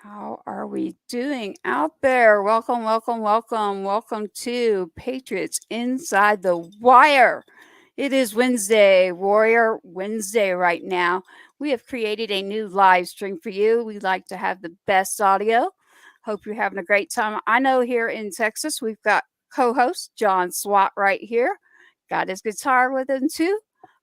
How are we doing out there? Welcome, welcome, welcome, welcome to Patriots Inside the Wire. It is Wednesday, Warrior Wednesday right now. We have created a new live stream for you. We like to have the best audio. Hope you're having a great time. I know here in Texas, we've got co host John Swat right here. Got his guitar with him too.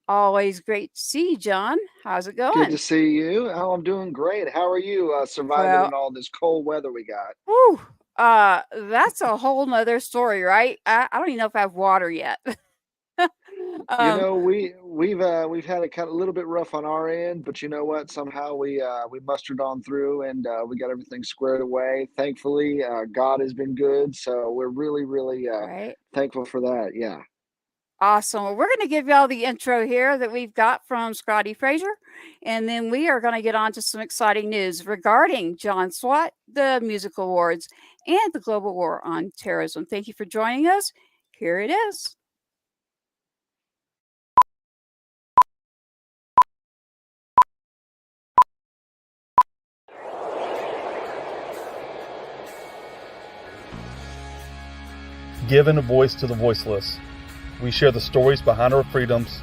Always great to see you, John. How's it Good to going? see you. Oh, I'm doing great. How are you surviving Well, in all this cold weather we got? whew, that's a whole nother story, right? I don't even know if I have water yet. You um, know, we've had it kind of a little bit rough on our end, but you know what? Somehow we mustered on through and we got everything squared away. Thankfully, God has been good, so we're really right. thankful for that. Yeah. Awesome. Well, we're going to give y'all the intro here that we've got from Scotty Frazier, and then we are going to get on to some exciting news regarding John Swat, the music awards, and the global war on terrorism. Thank you for joining us. Here it is. Giving a voice to the voiceless. We share the stories behind our freedoms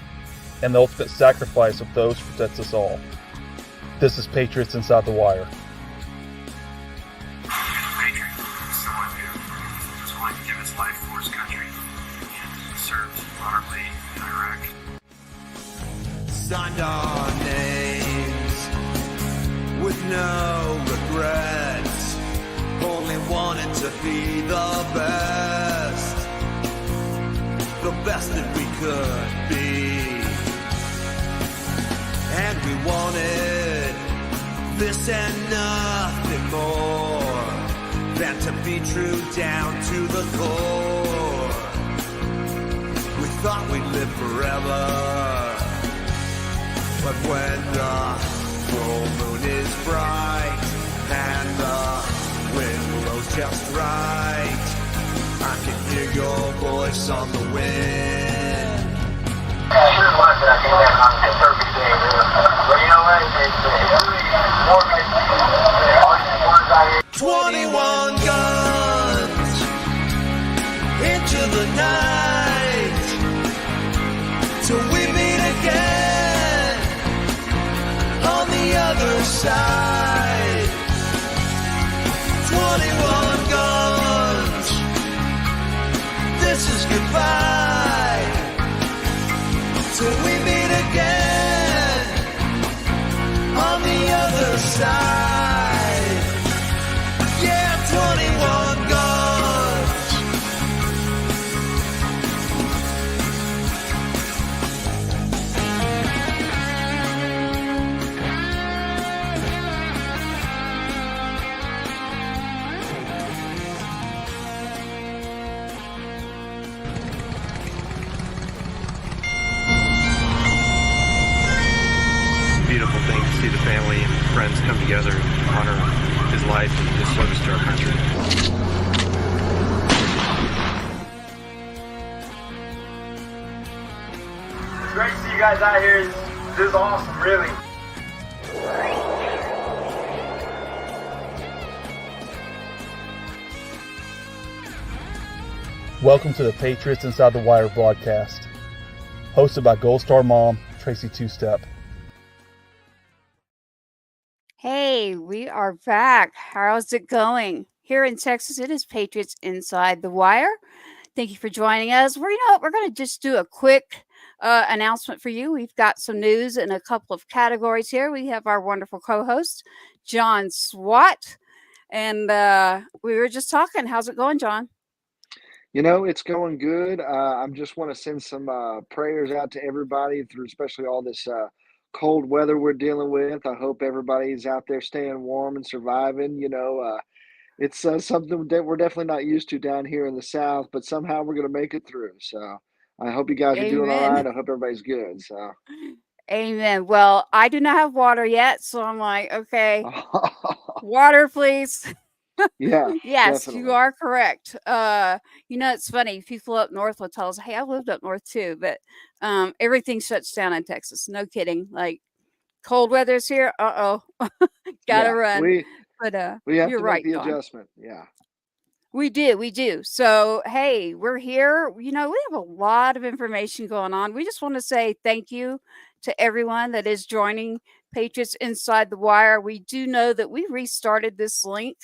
and the ultimate sacrifice of those who protect us all. This is Patriots Inside the Wire. Patriot is someone who was willing to give his life for his country and served honorably in Iraq. Signed our names with no regrets, only wanted to be the best that we could be. And we wanted this and nothing more than to be true down to the core. We thought we'd live forever, but when the full moon is bright and the wind blows just right, I can hear your voice on the wind. Sure was that I came back on a perfect day, really. But you know what? It's really more all these supporters out here. 21 guns into the night till we meet again on the other side. 21 guns, this is goodbye till we meet again on the other side. Yeah, 21 guns. Beautiful thing to see the family and friends come together and honor his life and his service to our country. It's great to see you guys out here. This is awesome, really. Welcome to the Patriots Inside the Wire broadcast, hosted by Gold Star Mom, Tracy Two-Step. Hey, we are back. How's it going? Here in Texas, it is Patriots Inside the Wire. Thank you for joining us. We're going to just do a quick announcement for you. We've got some news in a couple of categories here. We have our wonderful co-host, John Swat, and we were just talking. How's it going, John? You know, it's going good. I just want to send some prayers out to everybody through, especially all this cold weather we're dealing with. I hope everybody's out there staying warm and surviving. It's something that we're definitely not used to down here in the South, but somehow we're going to make it through. So I hope you guys are doing all Amen. right. I hope everybody's good. So, Amen. Well, I do not have water yet, so I'm like, okay, water, please. yeah, Yes, you definitely. are correct. It's funny. People up north will tell us, "Hey, I lived up north too," but everything shuts down in Texas. No kidding. Like cold weather's here. Uh oh, gotta Yeah, run. But We have you're to make right, the Don. adjustment. Yeah. We do, we do. So, hey, we're here. We have a lot of information going on. We just want to say thank you to everyone that is joining Patriots Inside the Wire. We do know that we restarted this link.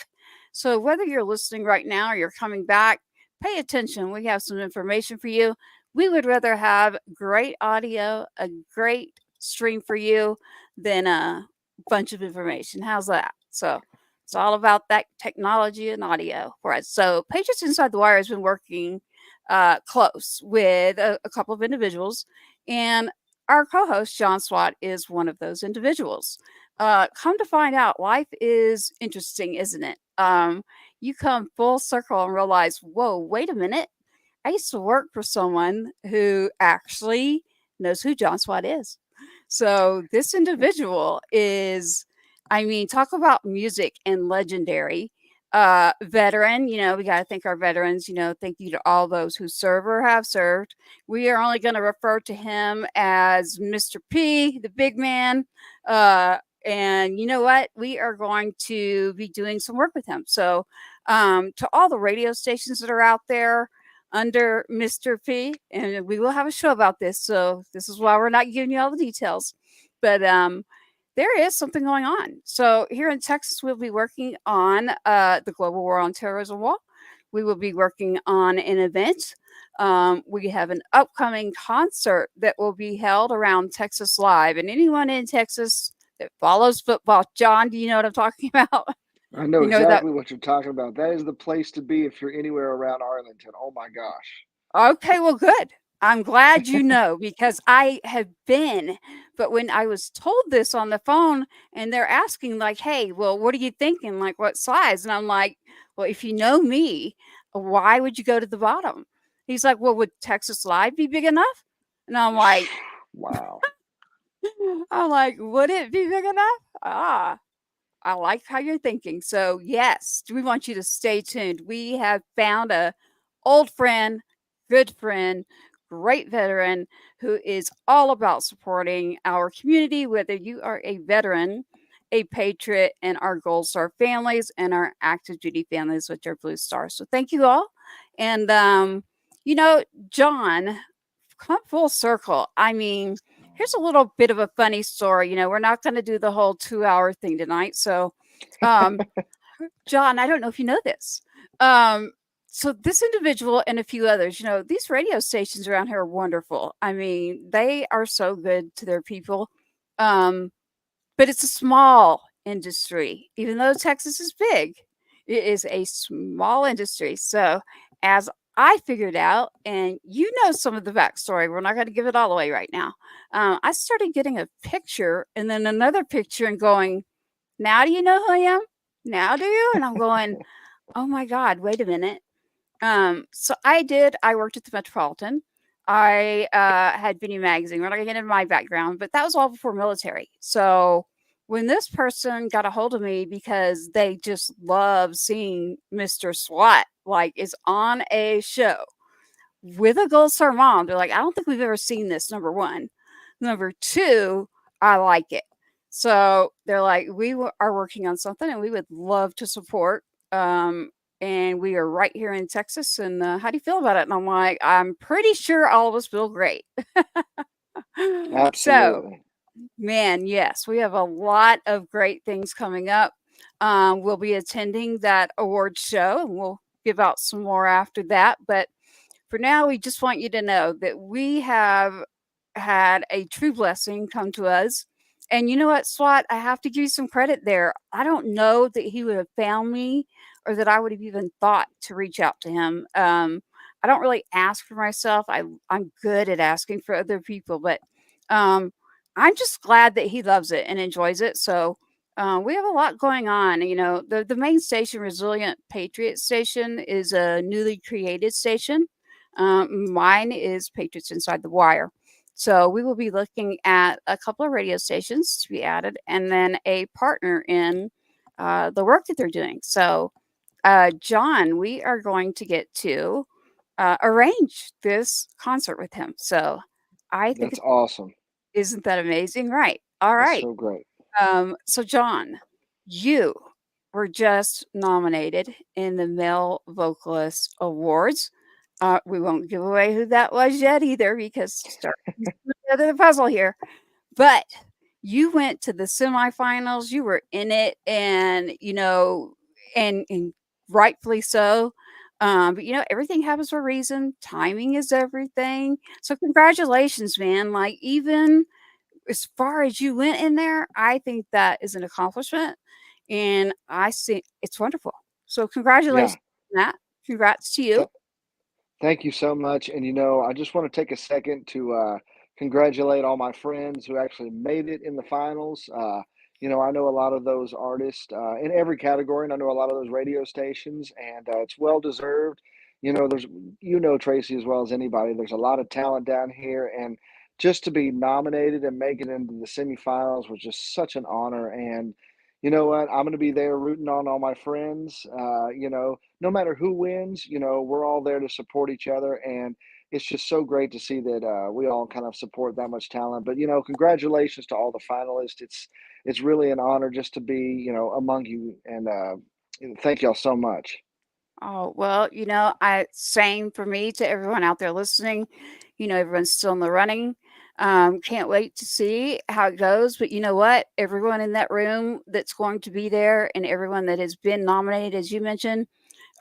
So, whether you're listening right now or you're coming back, pay attention. We have some information for you. We would rather have great audio, a great stream for you, than a bunch of information. How's that? So, it's all about that technology and audio for us. So, Patriots Inside the Wire has been working close with a couple of individuals, and our co host, John Swat, is one of those individuals. Come to find out, life is interesting, isn't it? You come full circle and realize, whoa, wait a minute. I used to work for someone who actually knows who John Swat is. So this individual is, I mean, talk about music and legendary. Veteran, we got to thank our veterans. Thank you to all those who serve or have served. We are only going to refer to him as Mr. P, the big man. And you know what? We are going to be doing some work with him. So, to all the radio stations that are out there, under Mr. P, and we will have a show about this. So this is why we're not giving you all the details, but there is something going on. So here in Texas, we'll be working on the Global War on Terrorism wall. We will be working on an event. We have an upcoming concert that will be held around Texas Live, and anyone in Texas that follows football, John, do you know what I'm talking about? I know You know that. exactly what you're talking about. That is the place to be if you're anywhere around Arlington. Oh my gosh. Okay, well, good. I'm glad you know because I have been, but when I was told this on the phone and they're asking, like, hey, well, what are you thinking? Like, what size? And I'm like, well, if you know me, why would you go to the bottom? He's like, well, would Texas Live be big enough? And I'm like, Wow. would it be big enough? I like how you're thinking. So, yes, we want you to stay tuned. We have found a old friend, good friend, great veteran who is all about supporting our community, whether you are a veteran, a patriot, and our Gold Star families and our active duty families with their Blue Stars. So, thank you all. And, John, come full circle. I mean, here's a little bit of a funny story. We're not going to do the whole 2 hour thing tonight. So, um, John, I don't know if you know this. So this individual and a few others, these radio stations around here are wonderful. I mean, they are so good to their people. Um, but it's a small industry, even though Texas is big. It is a small industry. So, as I figured out, and some of the backstory, we're not going to give it all away right now. I started getting a picture and then another picture and going, now do you know who I am? Now do you? And I'm going, oh my God, wait a minute. So I worked at the Metropolitan. I had Vinny Magazine. We're not going to get into my background, but that was all before military. So when this person got a hold of me because they just love seeing Mr. SWAT, like, is on a show with a Gold Star mom, they're like, I don't think we've ever seen this, number one. Number two, I like it. So they're like, are working on something and we would love to support. And we are right here in Texas. And how do you feel about it? And I'm like, I'm pretty sure all of us feel great. So, Absolutely. man, yes, we have a lot of great things coming up. We'll be attending that award show and we'll give out some more after that. But for now, we just want you to know that we have had a true blessing come to us. And you know what, SWAT, I have to give you some credit there. I don't know that he would have found me or that I would have even thought to reach out to him. I don't really ask for myself. I'm good at asking for other people, but um, I'm just glad that he loves it and enjoys it. So we have a lot going on. The main station, Resilient Patriot Station, is a newly created station. Mine is Patriots Inside the Wire. So we will be looking at a couple of radio stations to be added and then a partner in the work that they're doing. So, John, we are going to get to arrange this concert with him. So I think That's awesome. isn't that amazing? Right. All That's right. so great. So, John, you were just nominated in the Male Vocalist Awards. We won't give away who that was yet either because start together the puzzle here. But you went to the semifinals, you were in it, and and rightfully so. But everything happens for a reason. Timing is everything. So congratulations, man. Like even as far as you went in there, I think that is an accomplishment, and I see it's wonderful. So Yeah. congratulations on that. Congrats to you. Th- Thank you so much. And I just want to take a second to congratulate all my friends who actually made it in the finals. I know a lot of those artists in every category, and I know a lot of those radio stations, and it's well deserved. There's Tracy as well as anybody. There's a lot of talent down here, and just to be nominated and make it into the semifinals was just such an honor. And you know what? I'm going to be there rooting on all my friends. No matter who wins, we're all there to support each other. And it's just so great to see that we all kind of support that much talent. But, congratulations to all the finalists. It's really an honor just to be, among you. And thank y'all so much. Oh, well, I same for me to everyone out there listening. Everyone's still in the running. Can't wait to see how it goes. But you know what? Everyone in that room that's going to be there and everyone that has been nominated, as you mentioned,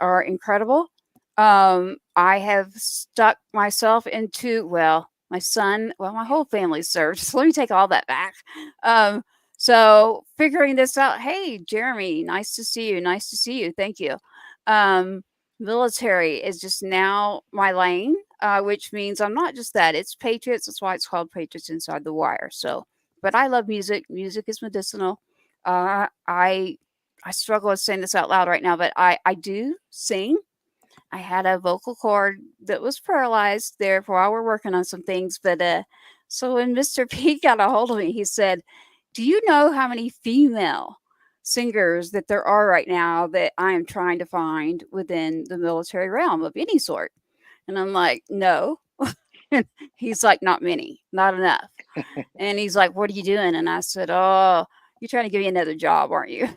are incredible. I have stuck myself into, well, my son, well, my whole family served. So let me take all that back. Um, so figuring this out, hey, Jeremy, nice to see you. Nice to see you. Thank you. Um, Military is just now my lane, which means I'm not just that. It's Patriots. That's why it's called Patriots Inside the Wire. So, but I love music. Music is medicinal. I struggle with saying this out loud right now, but I do sing. I had a vocal cord that was paralyzed there while we're working on some things. But so when Mr. P got a hold of me, he said, "Do you know how many female singers that there are right now that I am trying to find within the military realm of any sort?" And I'm like, "No." And he's like, "Not many, not enough." And he's like, "What are you doing?" And I said, "Oh, you're trying to give me another job, aren't you?"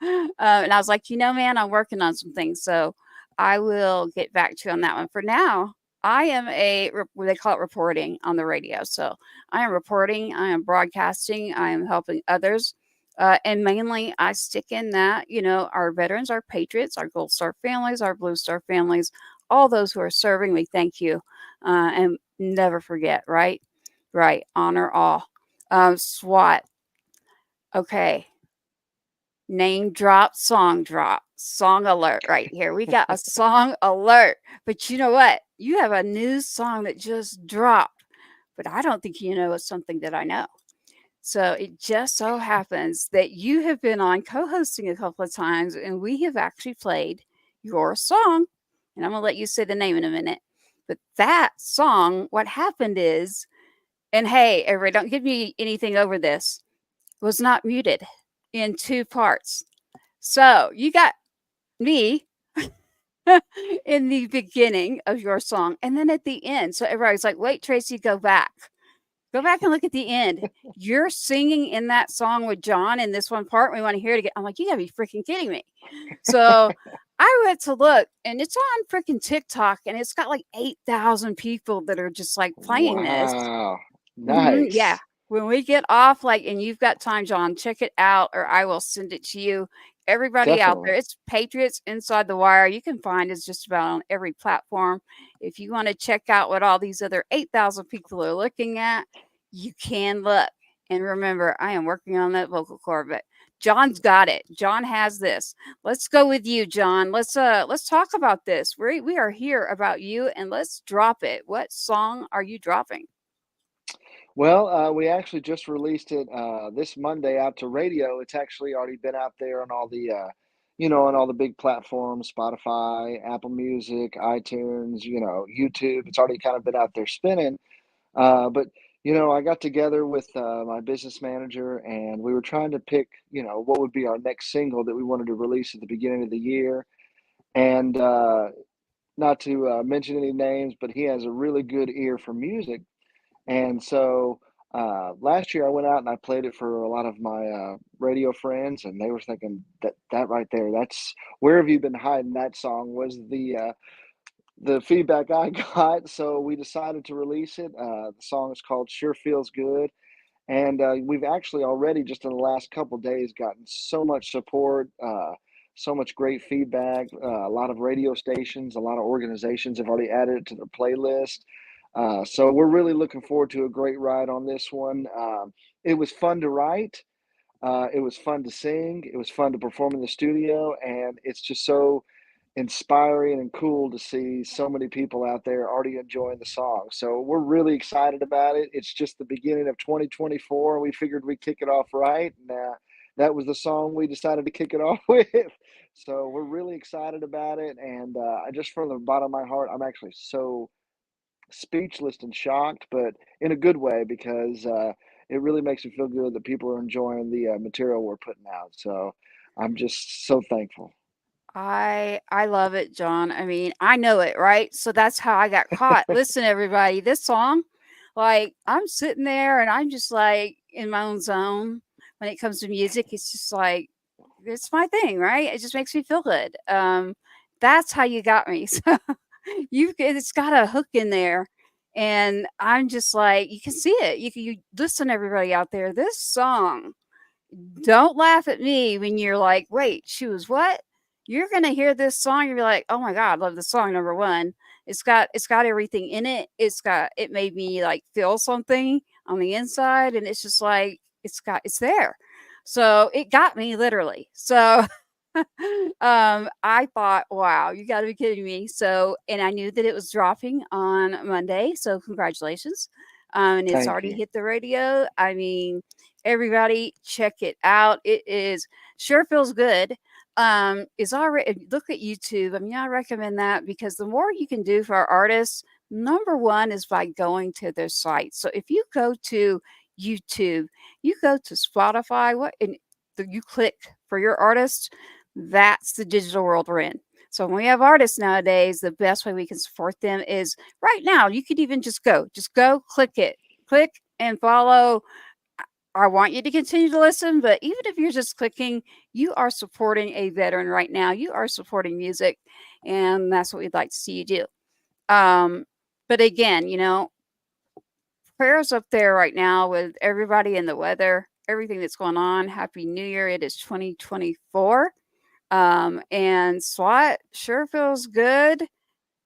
And I was like, man, I'm working on some things. So I will get back to you on that one. For now, I am what they call it reporting on the radio. So I am reporting, I am broadcasting, I am helping others. And mainly, I stick in that, our veterans, our patriots, our Gold Star families, our Blue Star families, all those who are serving, we thank you. And never forget, right? Right. Honor all. SWAT. Okay. Name drop, song alert right here. We got a song alert. But you know what? You have a new song that just dropped, but I don't think you know it's something that I know. So it just so happens that you have been on co hosting a couple of times, and we have actually played your song. And I'm going to let you say the name in a minute. But that song, what happened is, and hey, everybody, don't give me anything over this, was not muted in two parts. So you got me in the beginning of your song and then at the end. So everybody's like, wait, Tracy, go back. Go back and look at the end. You're singing in that song with John in this one part. We want to hear it again. I'm like, you gotta be freaking kidding me. So I went to look and it's on freaking TikTok and it's got like 8,000 people that are just like playing this. Wow. Yeah. Nice. When we get off, like, and you've got time, John, check it out, or I will send it to you. Everybody out there, Definitely. it's Patriots Inside the Wire. You can find us just about on every platform. If you want to check out what all these other 8,000 people are looking at, you can look. And remember, I am working on that vocal cord, but John's got it. John has this. Let's go with you, John. Let's talk about this. We are here about you, and let's drop it. What song are you dropping? Well, we actually just released it this Monday out to radio. It's actually already been out there on all the, on all the big platforms, Spotify, Apple Music, iTunes, YouTube. It's already kind of been out there spinning. But I got together with my business manager, and we were trying to pick, what would be our next single that we wanted to release at the beginning of the year. And not to mention any names, but he has a really good ear for music. And so Last year I went out and I played it for a lot of my radio friends, and they were thinking that right there, that's where have you been hiding? That song was the feedback I got. So we decided to release it. The song is called "Sure Feels Good." And we've actually already, just in the last couple days, gotten so much support, so much great feedback. A lot of radio stations, a lot of organizations have already added it to their playlist. So we're really looking forward to a great ride on this one. It was fun to write. It was fun to sing. It was fun to perform in the studio, and it's just so inspiring and cool to see so many people out there already enjoying the song. So we're really excited about it. It's just the beginning of 2024, and we figured we'd kick it off right. And that was the song we decided to kick it off with. So we're really excited about it. And I just, from the bottom of my heart, I'm actually so speechless and shocked, but in a good way, because it really makes me feel good that people are enjoying the material we're putting out. So I'm just so thankful. I love it, John. I mean, I know it, right? So that's how I got caught. Listen, everybody, this song, like I'm sitting there and I'm just like in my own zone when it comes to music. It's just like it's my thing, right? It just makes me feel good. That's how you got me. So it's got a hook in there. And I'm just like, you can see it. You listen, everybody out there. This song, don't laugh at me when you're like, "Wait, she was what?" You're gonna hear this song, you'll be like, "Oh my god, I love this song, number 1." It's got everything in it. It made me, like, feel something on the inside, and it's just like, it's there. So, it got me literally. So, I thought, "Wow, you gotta be kidding me." So and I knew that it was dropping on Monday, so congratulations. And it's Thank already you. hit the radio. I mean, everybody check it out. It is sure feels good. Is already look at YouTube. I mean, I recommend that because the more you can do for our artists, number one is by going to their site. So if you go to YouTube, you go to Spotify, you click for your artist, that's the digital world we're in. So when we have artists nowadays, the best way we can support them is right now. You could even just go, click it, click and follow. I want you to continue to listen, but even if you're just clicking, you are supporting a veteran right now. You are supporting music, and that's what we'd like to see you do. Um, but again, prayers up there right now with everybody in the weather, everything that's going on. Happy New Year. It is 2024. And SWAT sure feels good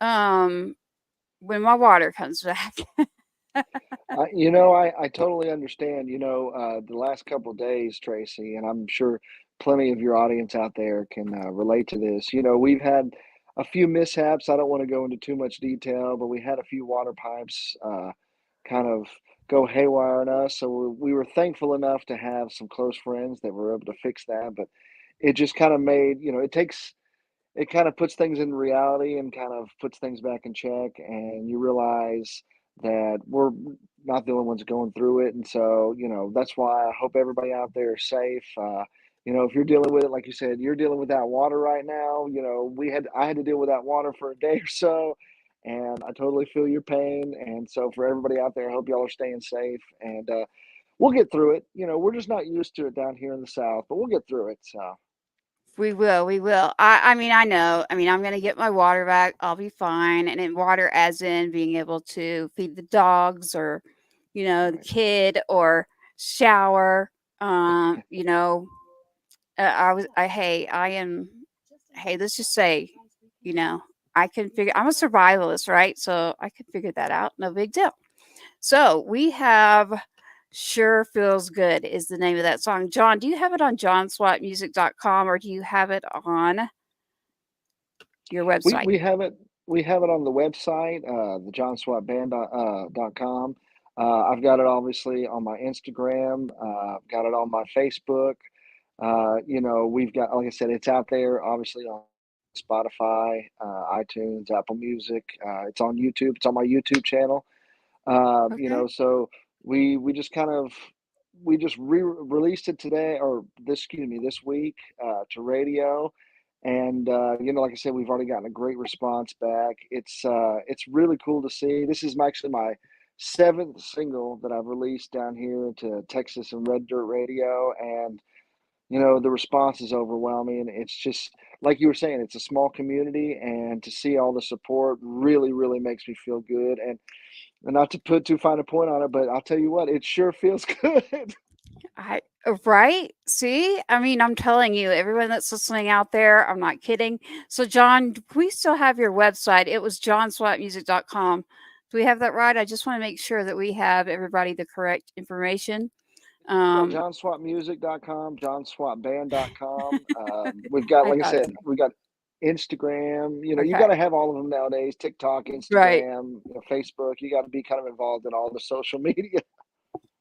um, when my water comes back. I totally understand. The last couple of days, Tracy, and I'm sure plenty of your audience out there can relate to this. We've had a few mishaps. I don't want to go into too much detail, but we had a few water pipes kind of go haywire on us. So we were thankful enough to have some close friends that were able to fix that. But it just kind of made, it kind of puts things in reality and kind of puts things back in check, and you realize that we're not the only ones going through it. And so that's why I hope everybody out there is safe. If you're dealing with it, like you said, you're dealing with that water right now. I had to deal with that water for a day or so, and I totally feel your pain. And so for everybody out there, I hope y'all are staying safe, and we'll get through it. We're just not used to it down here in the South, but we'll get through it. So We will, we will. I mean, I know. I mean, I'm gonna get my water back. I'll be fine. And in water, as in being able to feed the dogs, or, the right. kid, or shower. You know, I am. Hey, let's just say, you know, I can figure. I'm a survivalist, right? So I can figure that out. No big deal. So we have Sure Feels Good is the name of that song. John, do you have it on johnswatmusic.com, or do you have it on your We website? we have it we have it on the website, the dot com. I've got it obviously on my Instagram. I've got it on my Facebook. We've got, like I said, it's out there obviously on Spotify, iTunes, Apple Music. It's on YouTube. It's on my YouTube channel. Okay. So we just kind of we just released it today, or this, excuse me, this week to radio, and like I said, we've already gotten a great response back. It's really cool to see. This is actually my 7th single that I've released down here to Texas and Red Dirt Radio, and the response is overwhelming. It's just like you were saying, it's a small community, and to see all the support really, really makes me feel good. And not to put too fine a point on it, but I'll tell you what, it sure feels good. I right? See? I mean, I'm telling you, everyone that's listening out there, I'm not kidding. So, John, we still have your website. It was johnswatmusic.com. Do we have that right? I just want to make sure that we have everybody the correct information. Yeah, Um, johnswapmusic.com, johnswapband.com. We've got, I like I thought said, so. we got Instagram. You got Okay. to have all of them nowadays. TikTok, Right. Instagram, Facebook. You got to be kind of involved in all the social media.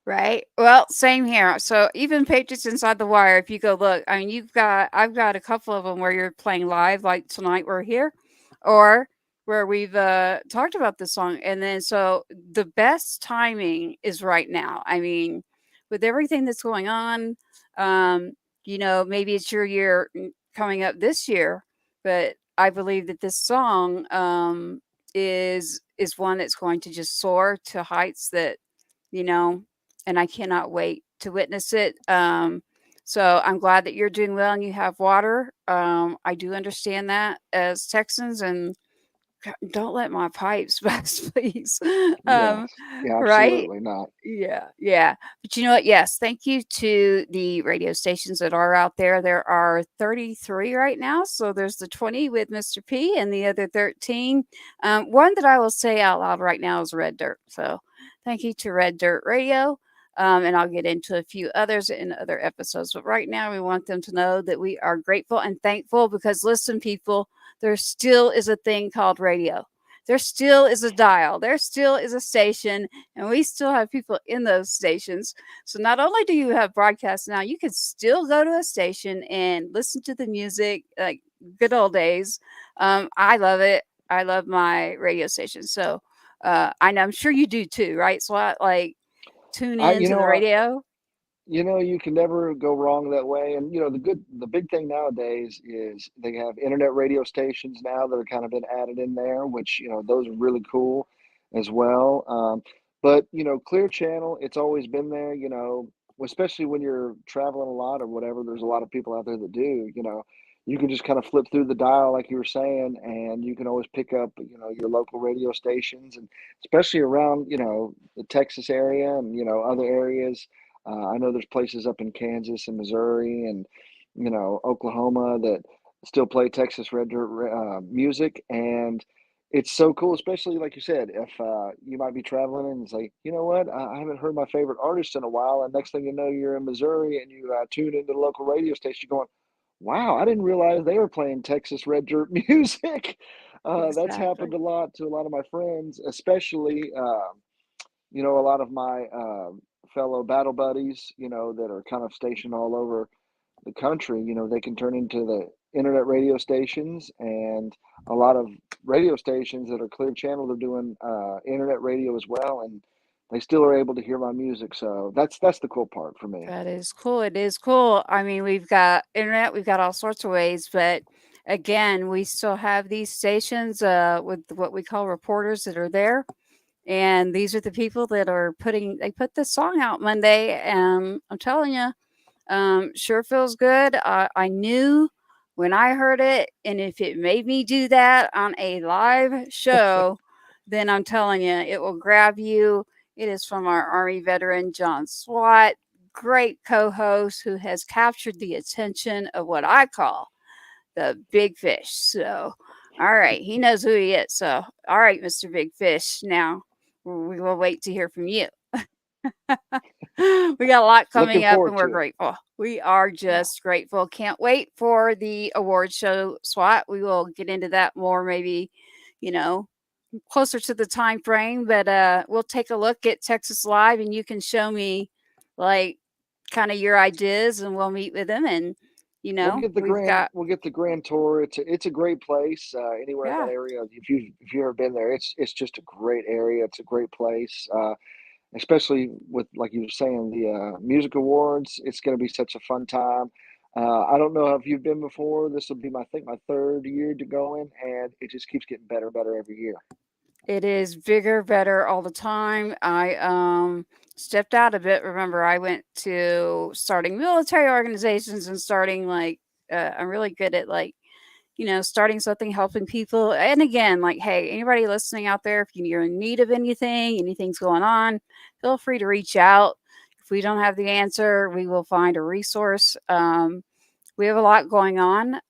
Right. Well, same here. So even Patriots Inside the Wire, if you go look, I mean, I've got a couple of them where you're playing live, like tonight we're here, or where we've talked about this song. And then so the best timing is right now. I mean, with everything that's going on, um, maybe it's your year coming up this year, but I believe that this song is one that's going to just soar to heights that you know, and I cannot wait to witness it. So I'm glad that you're doing well and you have water. I do understand that as Texans, and don't let my pipes burst, please. Um, Yes. Yeah, right? absolutely not. Yeah, yeah. But you know what? Yes, thank you to the radio stations that are out there. There are 33 right now. So there's the 20 with Mr. P and the other 13. One that I will say out loud right now is Red Dirt. So thank you to Red Dirt Radio. And I'll get into a few others in other episodes. But right now, we want them to know that we are grateful and thankful because, listen, people, there still is a thing called radio. There still is a dial. There still is a station, and we still have people in those stations. So not only do you have broadcasts now, you can still go to a station and listen to the music like good old days. I love it. I love my radio station. So I know I'm sure you do too, right? So I like tune I, in you to the know, radio. you can never go wrong that way. And the big thing nowadays is they have internet radio stations now that are kind of been added in there, which those are really cool as well. But Clear Channel, it's always been there. Especially when you're traveling a lot or whatever. There's a lot of people out there that do. You can just kind of flip through the dial, like you were saying, and you can always pick up your local radio stations, and especially around the Texas area and other areas. I know there's places up in Kansas and Missouri and Oklahoma that still play Texas Red Dirt music, and it's so cool. Especially like you said, if you might be traveling and it's like, you know what, I haven't heard my favorite artist in a while, and next thing you know, you're in Missouri and you tune into the local radio station, going, "Wow, I didn't realize they were playing Texas Red Dirt music." That's happened Exactly. a lot to a lot of my friends, especially. A lot of my fellow battle buddies, that are kind of stationed all over the country, they can turn into the internet radio stations, and a lot of radio stations that are clear channel are doing internet radio as well, and they still are able to hear my music. So that's the cool part for me. That is cool. It is cool. I mean, we've got internet, we've got all sorts of ways, but again, we still have these stations with what we call reporters that are there. And these are the people that are they put this song out Monday. And I'm telling you, sure feels good. I knew when I heard it, and if it made me do that on a live show, then I'm telling you, it will grab you. It is from our Army veteran, John Swat, great co host who has captured the attention of what I call the big fish. So, all right, he knows who he is. So, all right, Mr. Big Fish. Now we will wait to hear from you. We got a lot Looking coming up and forward we're to it. grateful. We are Yeah. just grateful. Can't wait for the award show SWAT. We will get into that more maybe, you know, closer to the time frame, but we'll take a look at Texas Live and you can show me like kind of your ideas and we'll meet with them and we've got We'll get the grand tour. It's a great place. Anywhere in that yeah, area, if you've ever been there, it's just a great area. It's a great place. Especially with, like you were saying, the music awards. It's going to be such a fun time. I don't know if you've been before. This will be I think my third year to go in, and it just keeps getting better and better every year. It is bigger, better all the time. I stepped out a bit. Remember, I went to starting military organizations and starting like I'm really good at like starting something, helping people. And again, like, hey, anybody listening out there, if you're in need of anything, anything's going on, feel free to reach out. If we don't have the answer, we will find a resource. We have a lot going on.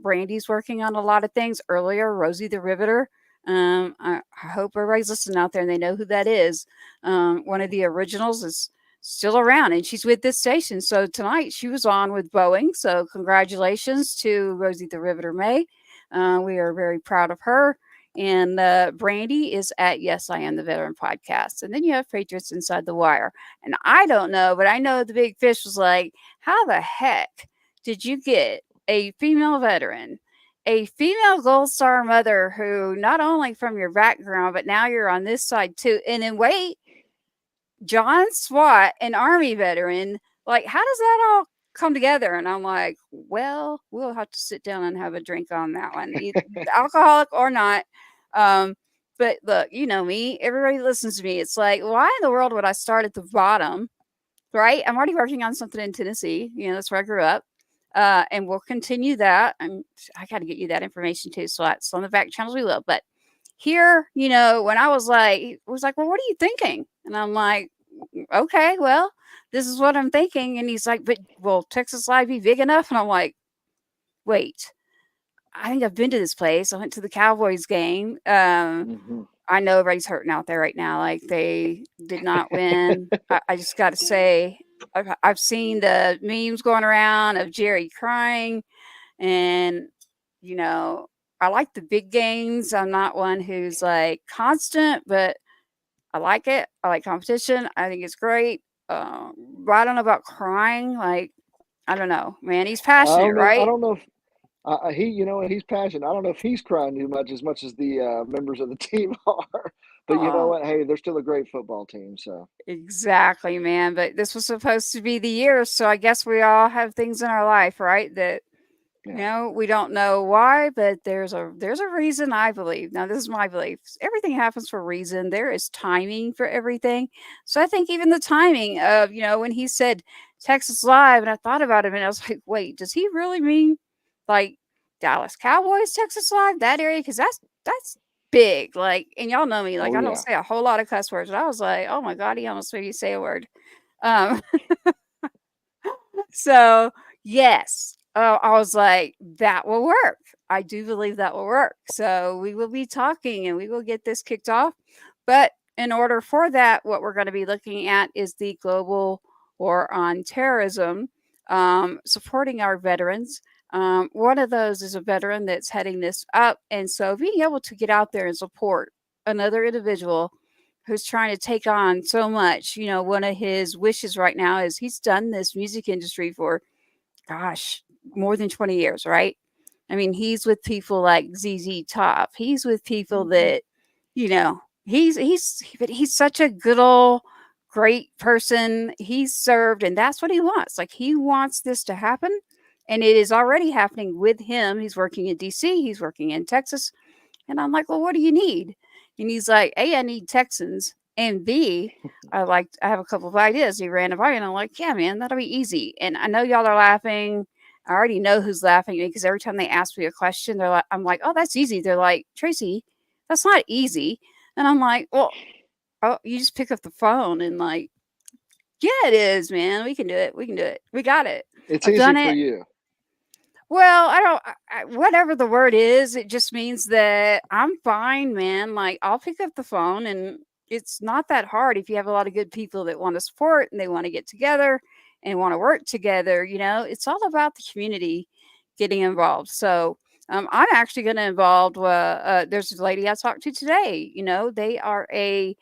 Brandy's working on a lot of things. Earlier, Rosie the Riveter. I hope everybody's listening out there and they know who that is. One of the originals is still around and she's with this station. So tonight she was on with Boeing. So congratulations to Rosie the Riveter May. We are very proud of her. And Brandy is at Yes, I Am the Veteran podcast. And then you have Patriots Inside the Wire. And I don't know, but I know the big fish was like, how the heck did you get a female veteran, a female Gold Star mother who not only from your background, but now you're on this side too? And then wait, John Swat, an Army veteran, like, how does that all come together? And I'm like, well, we'll have to sit down and have a drink on that one, alcoholic or not. Um, but look, you know me, everybody listens to me. It's like, why in the world would I start at the bottom? Right? I'm already working on something in Tennessee. That's where I grew up. And we'll continue that. And I got to get you that information too. So that's on the back channels we will. But here, when I was like, he was like, well, what are you thinking? And I'm like, okay, well, this is what I'm thinking. And he's like, but will Texas Live be big enough? And I'm like, wait, I think I've been to this place. I went to the Cowboys game. Hmm. I know everybody's hurting out there right now. Like they did not win. I just got to say, I've seen the memes going around of Jerry crying, and you know, I like the big games. I'm not one who's like constant, but I like it. I like competition. I think it's great. But I don't know about crying. Like I don't know, man. He's I passionate, don't know. I right? don't know if he's passionate. I don't know if he's crying too much as the members of the team are. But you know Oh, what? Hey, they're still a great football team. So exactly, man. But this was supposed to be the year, so I guess we all have things in our life, right? That yeah. we don't know why, but there's a reason. I believe. Now, this is my belief. Everything happens for a reason. There is timing for everything. So I think even the timing of when he said Texas Live, and I thought about him, and I was like, wait, does he really mean like Dallas Cowboys, Texas Live, that area? Because that's big. Like, and y'all know me. Like, Oh I don't yeah. say a whole lot of cuss words. But I was like, oh my god, he almost made me say a word. Um, So, yes. Oh, I was like, that will work. I do believe that will work. So, we will be talking and we will get this kicked off. But in order for that, what we're going to be looking at is the global war on terrorism, supporting our veterans. One of those is a veteran that's heading this up. And so, being able to get out there and support another individual who's trying to take on so much. One of his wishes right now is he's done this music industry for, gosh, more than 20 years, right? I mean, he's with people like ZZ Top. He's with people Hmm. that, but he's such a good old great person. He's served, and that's what he wants. Like he wants this to happen, and it is already happening with him. He's working in DC. He's working in Texas. And I'm like, well, what do you need? And he's like, A, I need Texans. And B, I have a couple of ideas. He ran it by me and I'm like, yeah, man, that'll be easy. And I know y'all are laughing. I already know who's laughing because every time they ask me a question, I'm like, oh, that's easy. They're like, Tracy, that's not easy. And I'm like, well, oh, you just pick up the phone and like, yeah, it is, man. We can do it. We can do it. We got it. It's I've easy done for it. you. Well, I don't whatever the word is, it just means that I'm fine, man. Like, I'll pick up the phone and it's not that hard if you have a lot of good people that want to support and they want to get together and want to work together. It's all about the community getting involved. So, I'm actually going to involve. There's a lady I talked to today. They are a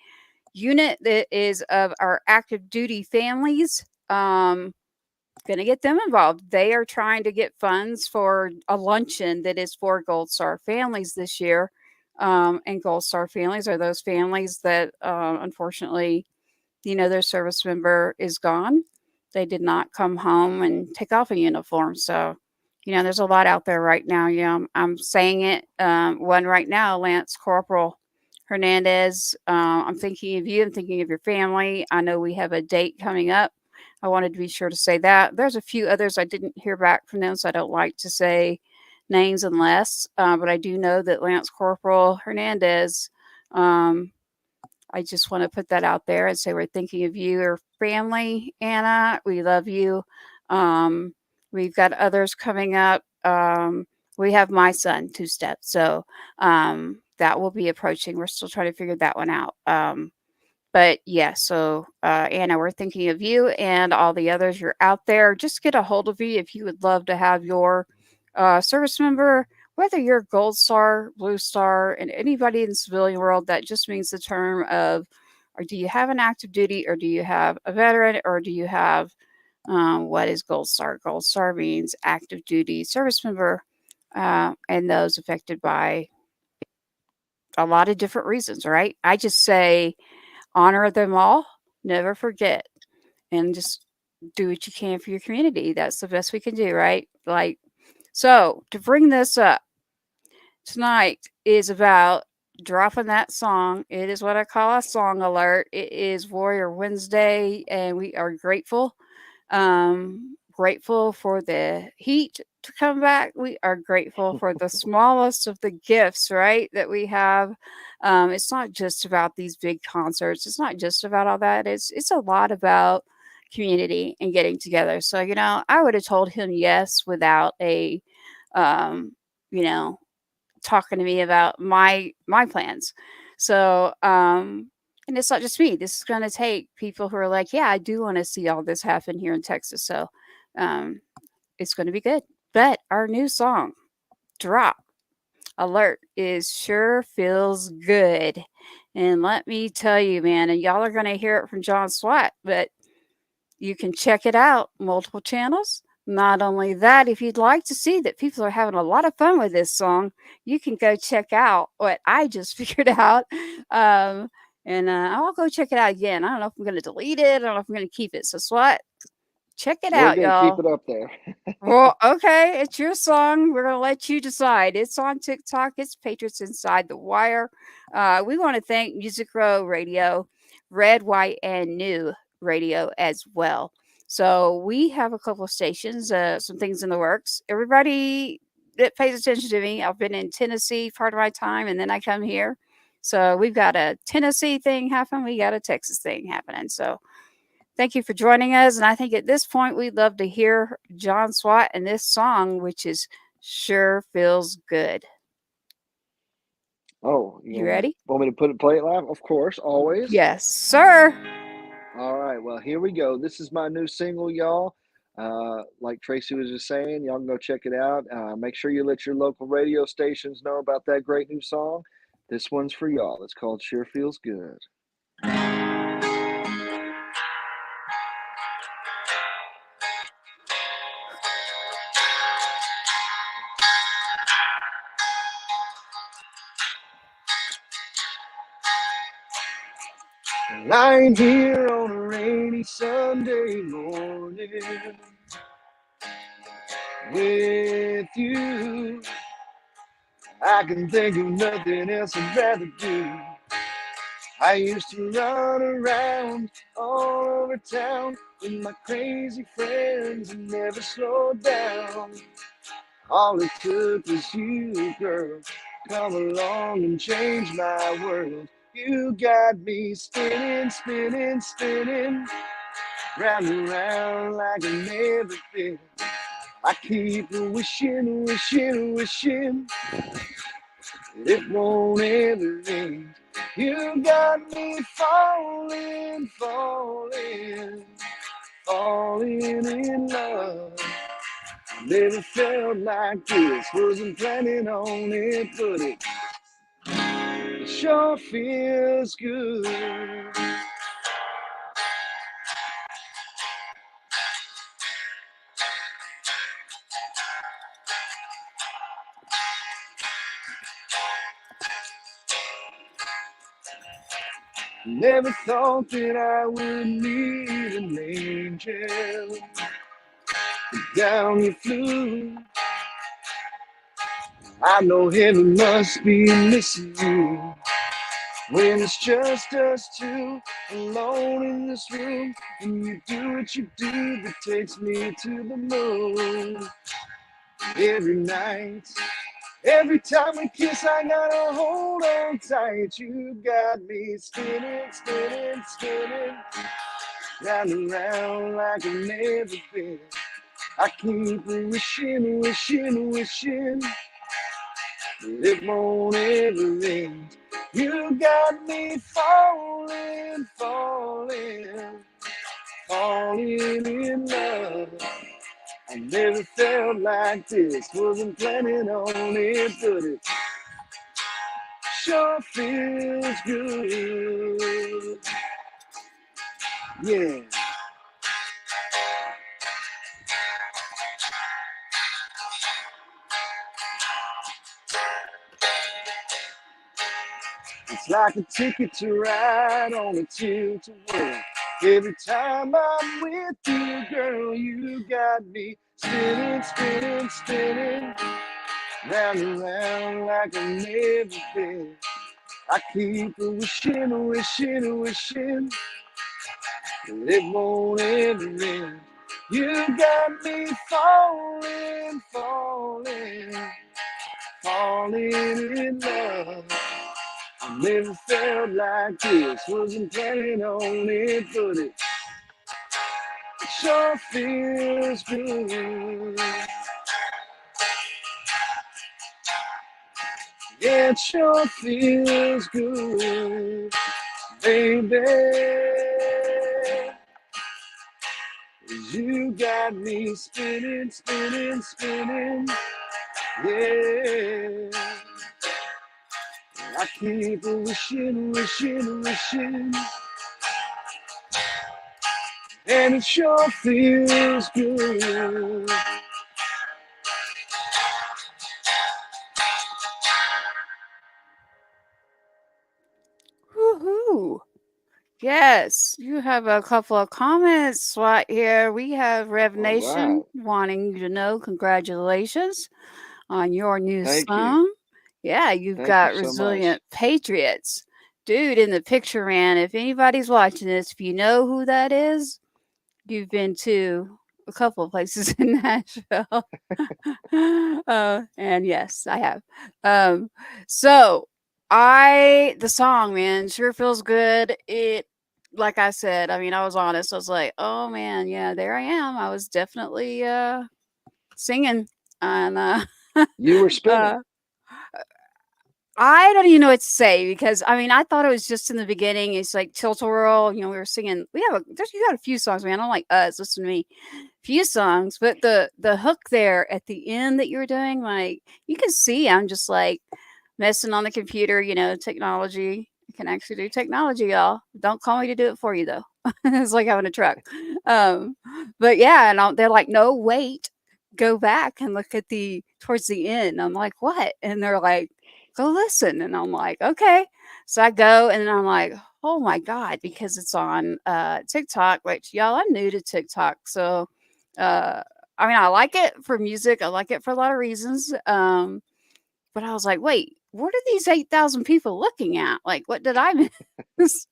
unit that is of our active duty families. Going to get them involved. They are trying to get funds for a luncheon that is for Gold Star families this year. And Gold Star families are those families that, unfortunately, their service member is gone. They did not come home and take off a uniform. So, there's a lot out there right now. I'm saying it. One right now, Lance Corporal Hernandez, I'm thinking of you. I'm thinking of your family. I know we have a date coming up. I wanted to be sure to say that. There's a few others I didn't hear back from them, so I don't like to say names unless, but I do know that Lance Corporal Hernandez, um, I just want to put that out there and say we're thinking of you or family, Anna. We love you. Um, we've got others coming up. We have my son, two steps. So that will be approaching. We're still trying to figure that one out. But yeah, so Anna, we're thinking of you and all the others you're out there. Just get a hold of you if you would love to have your service member, whether you're Gold Star, Blue Star, and anybody in the civilian world. That just means the term of, or do you have an active duty, or do you have a veteran, or do you have what is Gold Star? Gold Star means active duty service member, and those affected by a lot of different reasons, right? I just say honor them all, never forget, and just do what you can for your community. That's the best we can do, right? Like, so to bring this up, tonight is about dropping that song. It is what I call a song alert. It is Warrior Wednesday, and we are grateful. Grateful for the heat to come back. We are grateful for the smallest of the gifts, right? That we have. It's not just about these big concerts. It's not just about all that. It's a lot about community and getting together. So I would have told him yes without a, um, you know, talking to me about my plans. So, and it's not just me. This is going to take people who are like, yeah, I do want to see all this happen here in Texas. So, um, it's going to be good. But our new song, Drop Alert, is Sure Feels Good. And let me tell you, man, and y'all are going to hear it from John Swat, but you can check it out, multiple channels. Not only that, if you'd like to see that people are having a lot of fun with this song, you can go check out what I just figured out. Um, and I'll go check it out again. I don't know if I'm going to delete it. I don't know if I'm going to keep it. So, Swat, check it We're out, going to keep y'all. it up there. Well, okay, it's your song. We're gonna let you decide. It's on TikTok. It's Patriots Inside the Wire. We want to thank Music Row Radio, Red, White, and New Radio as well. So we have a couple of stations, some things in the works. Everybody that pays attention to me, I've been in Tennessee part of my time, and then I come here. So we've got a Tennessee thing happening. We got a Texas thing happening. So thank you for joining us. And I think at this point, we'd love to hear John Swat and this song, which is Sure Feels Good. Oh, You ready? want me to play it live? Of course, always. Yes, sir. All right, well, here we go. This is my new single, y'all. Like Tracy was just saying, y'all can go check it out. Make sure you let your local radio stations know about that great new song. This one's for y'all. It's called Sure Feels Good. Lying here on a rainy Sunday morning with you, I can think of nothing else I'd rather do. I used to run around all over town with my crazy friends and never slowed down. All it took was you, girl, come along and change my world. You got me spinning, spinning, spinning, round and round like I've never been. I keep wishing, wishing, wishing it won't ever end. You got me falling, falling, falling in love. Never felt like this, wasn't planning on it, but it sure feels good. Never thought that I would meet an angel, but down you flew. I know heaven must be missing you. When it's just us two alone in this room, and you do what you do that takes me to the moon. Every night, every time we kiss, I gotta hold on tight. You got me spinning, spinning, spinning, round and round like I've never been. I keep wishing, wishing, wishing that it won't ever end. You got me falling, falling, falling in love. I never felt like this, wasn't planning on it, but it sure feels good. Yeah. It's like a ticket to ride on a tilt-a-whirl. Every time I'm with you, girl, you got me spinning, spinning, spinning, round and round like I've never been. I keep wishing, wishing, wishing that it won't ever end. You got me falling, falling, falling in love. I never felt like this, wasn't planning on it, but it sure feels good. Yeah, it sure feels good, baby. You got me spinning, spinning, spinning. Yeah, I keep wishing, wishing, wishing, and it sure feels good. Woohoo! Yes, you have a couple of comments right here. We have Rev All right. Nation wanting you to know congratulations on your new Thank you. song. Yeah, you've Thank you got so much. Resilient Patriots. Dude in the picture, man, if anybody's watching this, if you know who that is, you've been to a couple of places in Nashville. And yes, I have. Um, so the song, man, sure feels good. Like I said, I mean, I was honest. I was like, oh man, yeah, there I am. I was definitely singing, and You were spinning. uh, I don't even know what to say because I mean I thought it was just in the beginning. It's like tilt a whirl. You know, we were singing. You got a few songs, man. I don't like us. Listen to me, few songs, but the hook there at the end that you were doing, like you can see, I'm just like messing on the computer. You know, technology. I can actually do technology, y'all. Don't call me to do it for you though. It's like having a truck. Um, but yeah, and they're like, no, wait, go back and look at the towards the end. I'm like, what? And they're like, go listen. And I'm like, okay. So I go and I'm like, oh my God, because it's on TikTok, which y'all, I'm new to TikTok. So uh I mean I like it for music. I like it for a lot of reasons. But I was like, wait, what are these 8,000 people looking at? Like, what did I miss?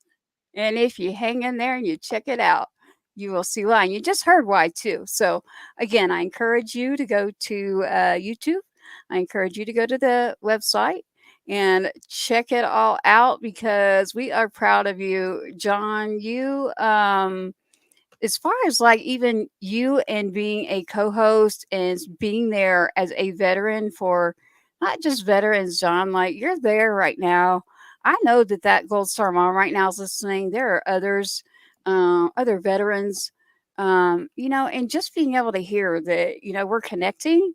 And if you hang in there and you check it out, you will see why. And you just heard why too. So again, I encourage you to go to YouTube. I encourage you to go to the website and check it all out because we are proud of you, John. As far as like even you and being a co-host and being there as a veteran for not just veterans, John, like you're there right now. I know that Gold Star Mom right now is listening. There are others, other veterans, and just being able to hear that, we're connecting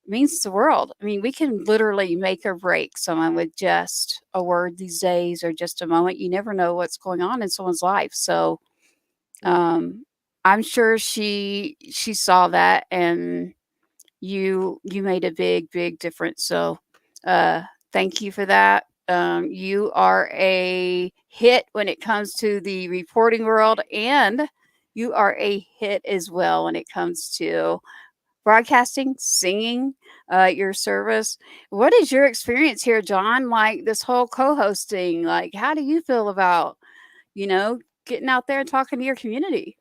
means the world. I mean, we can literally make or break someone with just a word these days or just a moment. You never know what's going on in someone's life. So, um, I'm sure she saw that and you made a big difference. So uh thank you for that. You are a hit when it comes to the reporting world and you are a hit as well when it comes to broadcasting, singing, your service. What is your experience here, John? Like this whole co-hosting, like how do you feel about, getting out there and talking to your community?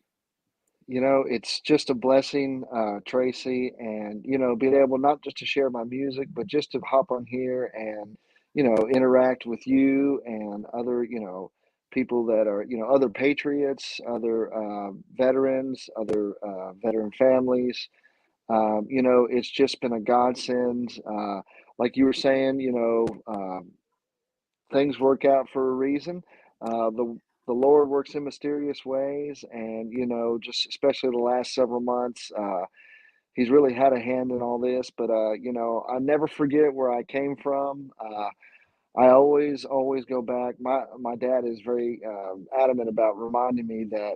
It's just a blessing, Tracy, and being able not just to share my music, but just to hop on here and interact with you and other people that are other patriots, other veterans, other veteran families. It's just been a godsend. Like you were saying, things work out for a reason. The Lord works in mysterious ways, and just especially the last several months, He's really had a hand in all this. But I never forget where I came from. I always go back. My dad is very adamant about reminding me that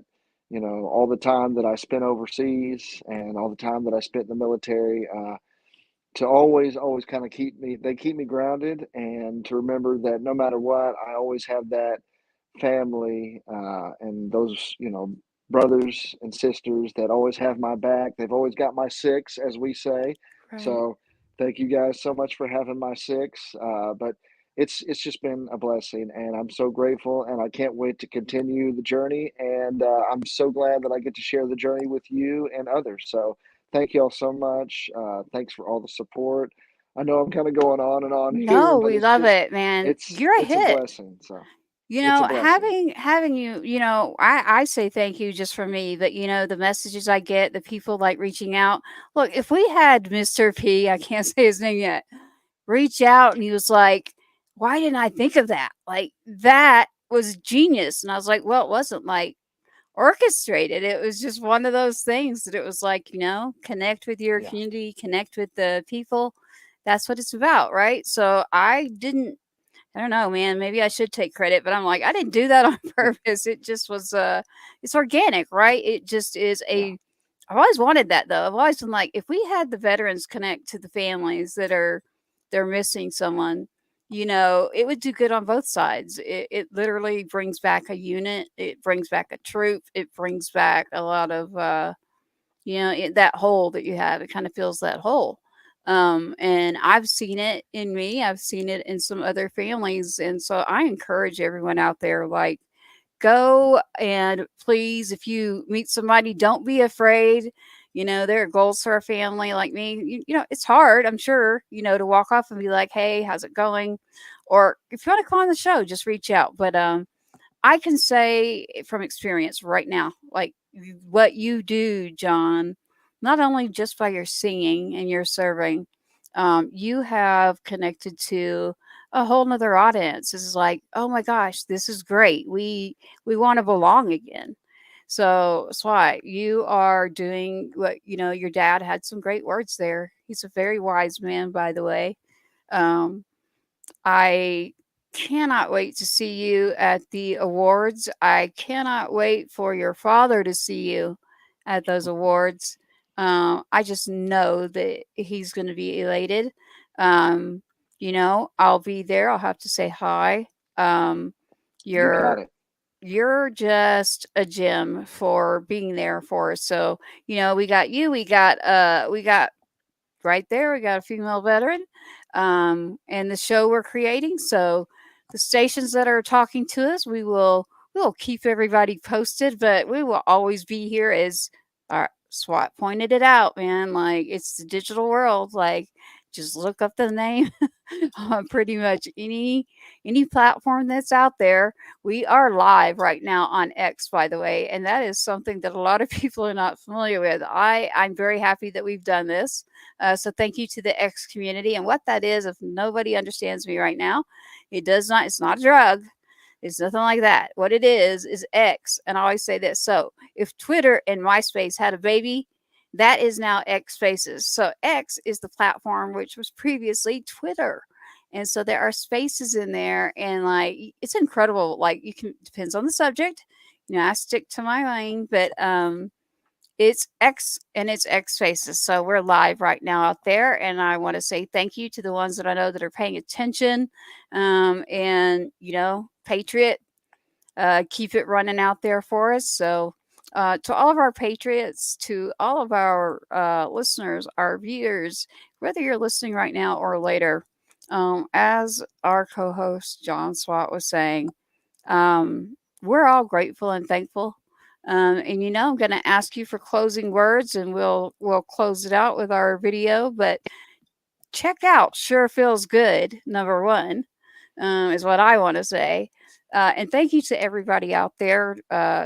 all the time that I spent overseas and all the time that I spent in the military. To always kind of keep me grounded, and to remember that no matter what, I always have that family, and those brothers and sisters that always have my back. They've always got my six, as we say. Right. So thank you guys so much for having my six. But it's just been a blessing, and I'm so grateful, and I can't wait to continue the journey. And I'm so glad that I get to share the journey with you and others. So thank you all so much. Thanks for all the support. I know I'm kind of going on and on here, No, but we it's love just it, man. it's You're a it's a hit. blessing. So You it's a know, blessing. having you, I say thank you just for me, but the messages I get, the people like reaching out. Look, if we had Mr. P, I can't say his name yet, reach out and he was like, why didn't I think of that? Like that was genius. And I was like, well, it wasn't like orchestrated. It was just one of those things that it was like, connect with your Yeah, community, connect with the people. That's what it's about, right? So I don't know, man. Maybe I should take credit, but I'm like, I didn't do that on purpose. It just was it's organic, right? It just is yeah, I've always wanted that though. I've always been like, if we had the veterans connect to the families they're missing someone, it would do good on both sides. It literally brings back a unit, it brings back a troop, it brings back a lot of that hole that you have, it kind of fills that hole. And I've seen it in me, I've seen it in some other families. And so I encourage everyone out there, like, go and please, if you meet somebody, don't be afraid. There are goals for a family like me. It's hard, I'm sure, to walk off and be like, hey, how's it going? Or if you want to come on the show, just reach out. But I can say from experience right now, like what you do, John, not only just by your singing and your serving, you have connected to a whole nother audience. This is like, oh my gosh, this is great. We want to belong again. So that's why you are doing what your dad had some great words there. He's a very wise man, by the way. Um, I cannot wait to see you at the awards. I cannot wait for your father to see you at those awards. I just know that he's going to be elated. Um, I'll be there. I'll have to say hi. Um, you got you're it. you're just a gem for being there for us. So, we got you. We got right there. We got a female veteran, and the show we're creating. So the stations that are talking to us, we will keep everybody posted, but we will always be here as our SWAT pointed it out, man. Like it's the digital world. Like just look up the name on pretty much any platform that's out there. We are live right now on X, by the way, and that is something that a lot of people are not familiar with. I'm very happy that we've done this. So thank you to the X community. And what that is, if nobody understands me right now, it's not a drug. It's nothing like that. What it is X. And I always say this. So if Twitter and MySpace had a baby, that is now X Spaces. So X is the platform which was previously Twitter. And so there are spaces in there, and like it's incredible. Like you can, depends on the subject. I stick to my lane, but it's X and it's X Faces. So we're live right now out there. And I want to say thank you to the ones that I know that are paying attention. And, Patriot, keep it running out there for us. So To all of our patriots, to all of our listeners, our viewers, whether you're listening right now or later, as our co-host John Swat was saying, we're all grateful and thankful. And I'm going to ask you for closing words, and we'll close it out with our video. But check out Sure Feels Good, number one, is what I want to say. And thank you to everybody out there.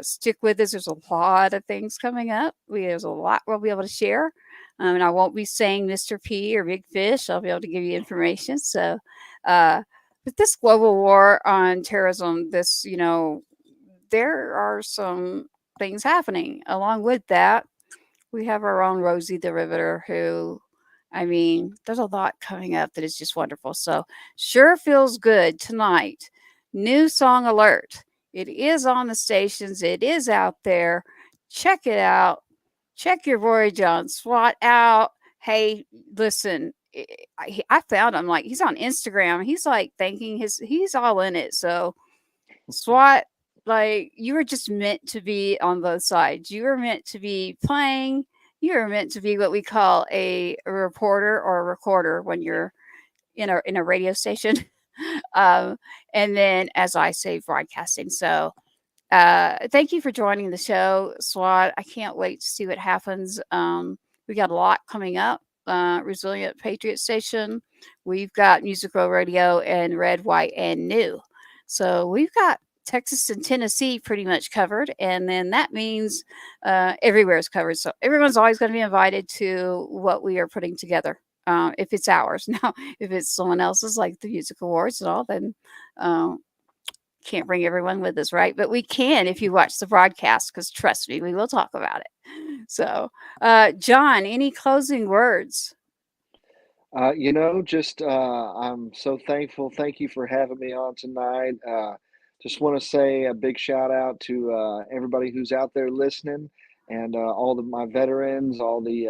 Stick with us. There's a lot of things coming up. There's a lot we'll be able to share. And I won't be saying Mr. P or Big Fish. I'll be able to give you information. So, but this global war on terrorism, there are some things happening. Along with that, we have our own Rosie the Riveter who, I mean, there's a lot coming up that is just wonderful. So, Sure Feels Good tonight. New song alert. It is on the stations, it is out there. Check it out. Check your Roy John SWAT out. Hey, listen, I found him, like, he's on Instagram. He's like he's all in it. So, SWAT, like, you were just meant to be on both sides. You were meant to be playing. You were meant to be what we call a reporter or a recorder when you're in a radio station. um, and then, as I say, broadcasting. So, thank you for joining the show, SWAT. I can't wait to see what happens. We got a lot coming up. Resilient Patriot Station. We've got Music Row Radio and Red, White, and New. So we've got Texas and Tennessee pretty much covered, and then that means everywhere is covered. So everyone's always going to be invited to what we are putting together. If it's ours. Now, if it's someone else's, like the Music Awards and all, then can't bring everyone with us, right? But we can if you watch the broadcast, because trust me, we will talk about it. So, John, any closing words? I'm so thankful. Thank you for having me on tonight. Just want to say a big shout out to everybody who's out there listening, and all of my veterans, all the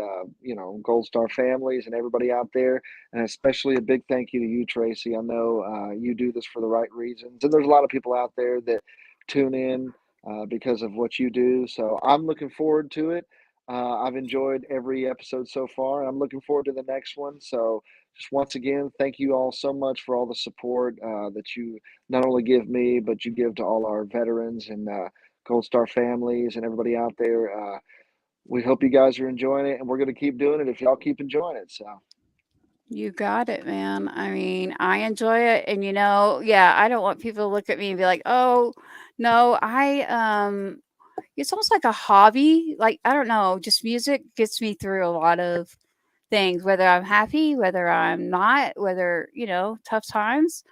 Gold Star families, and everybody out there, and especially a big thank you to you, Tracy. I know you do this for the right reasons, and there's a lot of people out there that tune in because of what you do. So I'm looking forward to it. I've enjoyed every episode so far, and I'm looking forward to the next one. So, just once again, thank you all so much for all the support that you not only give me, but you give to all our veterans and Gold Star families and everybody out there. We hope you guys are enjoying it, and we're going to keep doing it if y'all keep enjoying it. So, You got it, man. I mean, I enjoy it, and yeah, I don't want people to look at me and be like, "Oh, no, it's almost like a hobby. Like, I don't know, just music gets me through a lot of things, whether I'm happy, whether I'm not, whether, tough times.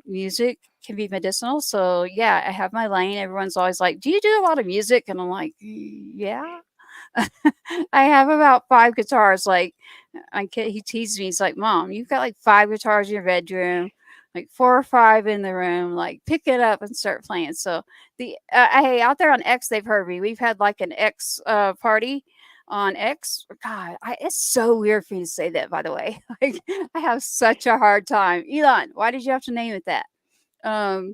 Music can be medicinal. So, yeah, I have my lane. Everyone's always like, "Do you do a lot of music?" And I'm like, "Yeah." I have about 5 guitars. Like, he teased me. He's like, "Mom, you've got like 5 guitars in your bedroom, like 4 or 5 in the room. Like, pick it up and start playing." So hey, out there on X, they've heard me. We've had like an X party on X. God, it's so weird for me to say that. By the way, like, I have such a hard time. Elon, why did you have to name it that? Um,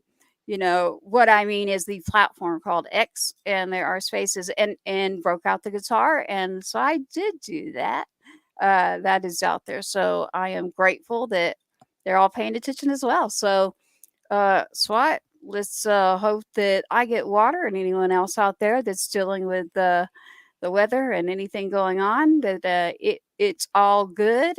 what I mean is the platform called X, and there are spaces, and broke out the guitar, and so I did do that. That is out there, so I am grateful that they're all paying attention as well. So, SWAT, let's hope that I get water, and anyone else out there that's dealing with the weather and anything going on, that it's all good.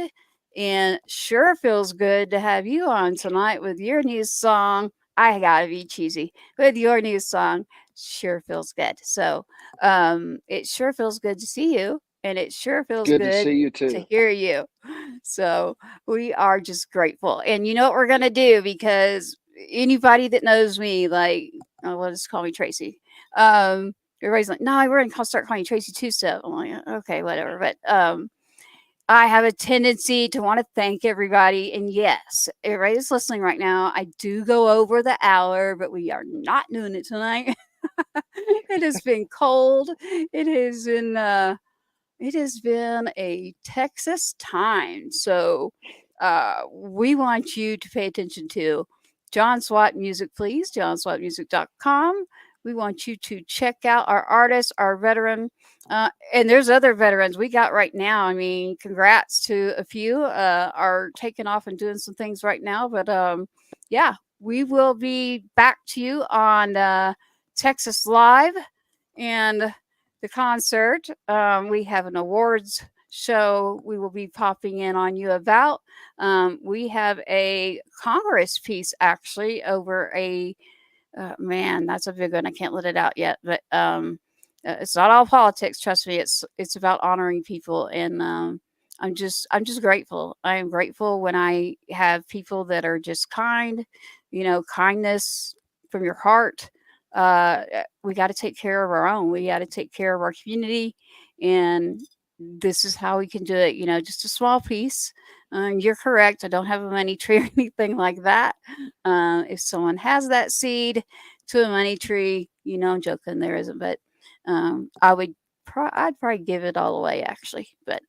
And sure feels good to have you on tonight with your new song. I gotta be cheesy with your new song. Sure feels good. So, it sure feels good to see you, and it sure it's feels good to good see you to too. hear you. So we are just grateful. And you know what we're gonna do, because anybody that knows me, like, oh, well, just call me Tracy. Everybody's like, "No, we're gonna start calling you Tracy Two Step." I'm like, "Okay, whatever." But I have a tendency to want to thank everybody. And yes, everybody that's listening right now, I do go over the hour, but we are not doing it tonight. It has been cold. It has been a Texas time. So we want you to pay attention to John Swat Music, please. JohnSwatMusic.com. We want you to check out our artists, our veteran, and there's other veterans we got right now. I mean, congrats to a few are taking off and doing some things right now. But yeah, we will be back to you on Texas Live and the concert. We have an awards show we will be popping in on you about. We have a Congress piece actually over a man, that's a big one. I can't let it out yet, but it's not all politics. Trust me, it's about honoring people, and I'm just grateful. I am grateful when I have people that are just kind. You know, kindness from your heart. We got to take care of our own. We got to take care of our community, and this is how we can do it. You know, just a small piece. You're correct. I don't have a money tree or anything like that. If someone has that seed to a money tree, you know, I'm joking, there isn't, but I would, I'd probably give it all away actually. But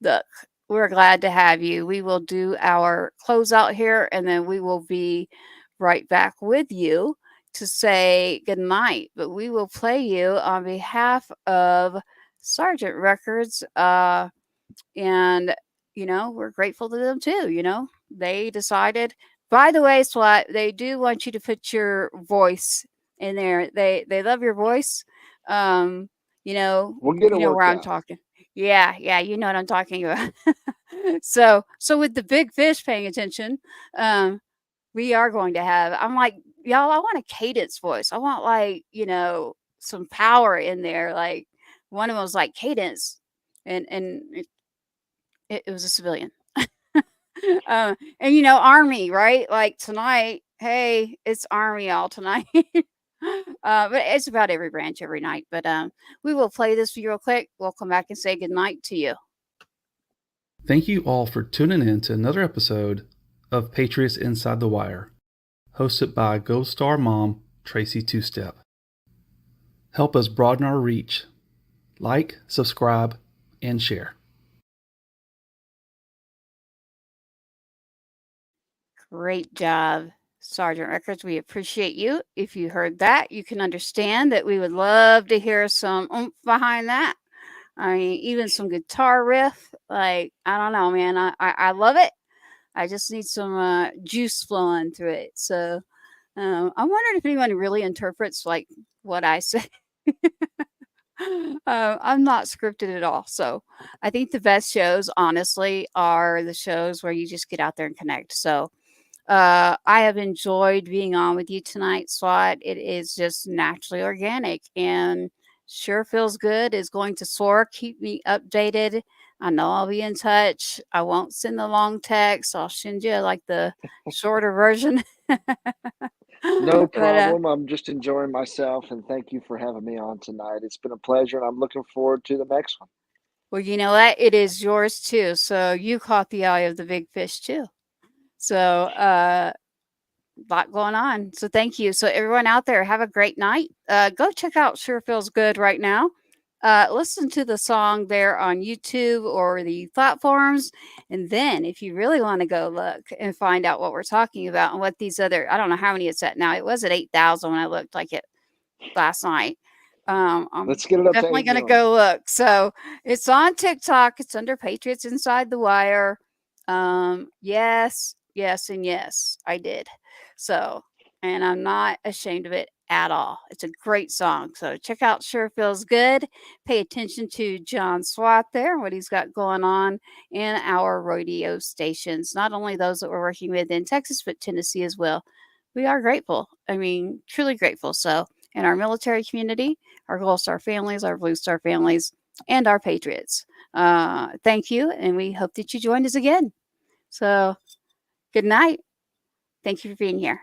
look, we're glad to have you. We will do our closeout here, and then we will be right back with you to say good night. But we will play you on behalf of Sergeant Records. And you know, we're grateful to them too. You know, they decided, by the way, SWAT, they do want you to put your voice in there. They love your voice. um you know, We'll get it where worked I'm out. talking. Yeah, you know what I'm talking about. So with the big fish paying attention, um we are going to have, I'm like, y'all, I want a cadence voice. I want, like, you know, some power in there. Like, one of them was like cadence, and it was a civilian. And you know, army, right? Like tonight, hey, it's army all tonight. But it's about every branch every night. But we will play this for you real quick. We'll come back and say good night to you. Thank you all for tuning in to another episode of Patriots Inside the Wire, hosted by Gold Star Mom Tracy Two Step. Help us broaden our reach. Like, subscribe, and share. Great job, Sergeant Records. We appreciate you. If you heard that, you can understand that we would love to hear some oomph behind that. I mean, even some guitar riff. Like, I don't know, man. I love it. I just need some juice flowing through it. So I'm wondering if anyone really interprets like what I say. I'm not scripted at all. So I think the best shows, honestly, are the shows where you just get out there and connect. So I have enjoyed being on with you tonight, SWAT. It is just naturally organic and sure feels good. Is going to soar. Keep me updated. I know I'll be in touch. I won't send the long text. I'll send you like the shorter version. No But problem. I'm just enjoying myself, and thank you for having me on tonight. It's been a pleasure, and I'm looking forward to the next one. well, you know what? It is yours too. So you caught the eye of the big fish too. So lot going on. So thank you. So everyone out there, have a great night. Go check out Sure Feels Good right now. Listen to the song there on YouTube or the platforms. And then if you really want to go look and find out what we're talking about and what these other, I don't know how many it's at now. It was at 8,000 when I looked like it last night. I'm Let's get it up to definitely 8 going to million. go look. So it's on TikTok. It's under Patriots Inside the Wire. Yes, and yes, I did. So, and I'm not ashamed of it at all. It's a great song. So check out Sure Feels Good. Pay attention to John Swat there, what he's got going on in our rodeo stations, not only those that we're working with in Texas, but Tennessee as well. We are grateful. I mean, truly grateful. So, in our military community, our Gold Star families, our Blue Star families, and our Patriots. Thank you, and we hope that you join us again. So, good night. Thank you for being here.